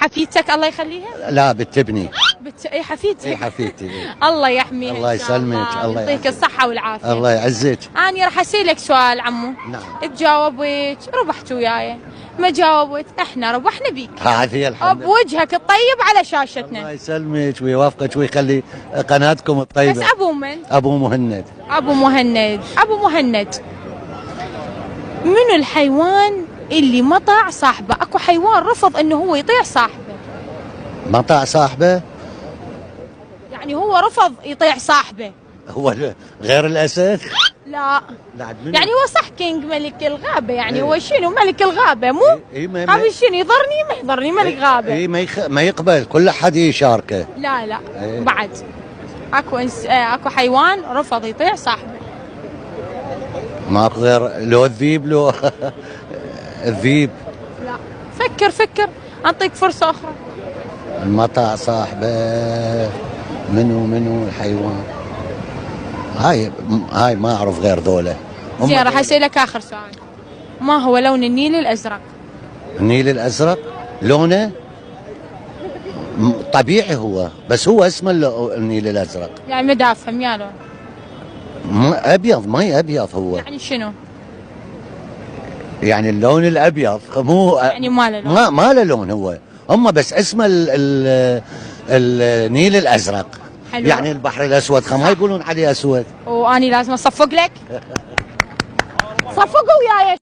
حفيدتك الله يخليها؟ لا بالتبني. اي حفيدتك. اي حفيدتي. الله يحميها. الله يسلمك. الله يعطيك الصحة والعافية. الله يعزك. أنا راح أسألك سؤال عمو. نعم. تجاوبت ربحت وياي، ما جاوبت احنا ربحنا بيك. هذه الحمد لله. بوجهك الطيب على شاشتنا. الله يسلمك ويوفقك ويخلي قناتكم الطيبة. بس أبو من؟ أبو مهند. أبو مهند. أبو مهند، منو الحيوان اللي مطع صاحبه؟ أكو حيوان رفض إنه هو يطيع صاحبه. مطع صاحبه؟ يعني هو رفض يطيع صاحبه. هو غير الأسد؟ لا. لا يعني هو صح كينج ملك الغابة، يعني إيه. هو شنو ملك الغابة مو؟ هذا شنو يضرني ما يضرني ملك غابة. اي ما يقبل كل احد يشاركه. لا لا. إيه. بعد اكو حيوان رفض يطيع صاحبه. ماكو غير لو الذيب لو الذيب. لا فكر اعطيك فرصة أخرى. المطع صاحبه منو الحيوان؟ هاي ما اعرف غير ذولا. زين راح اسألك آخر سؤال. ما هو لون النيل الأزرق؟ النيل الازرق لونه طبيعي هو، بس هو اسمه النيل الازرق. يعني ما دا افهم يا لون. ابيض مي ابيض هو. يعني شنو؟ يعني اللون الابيض مو يعني ما له لون. ما له لون هو، هم بس اسمه النيل الازرق. حلو. يعني البحر الاسود ما يقولون عليه اسود. واني لازم اصفق لك. صفقوا وياي.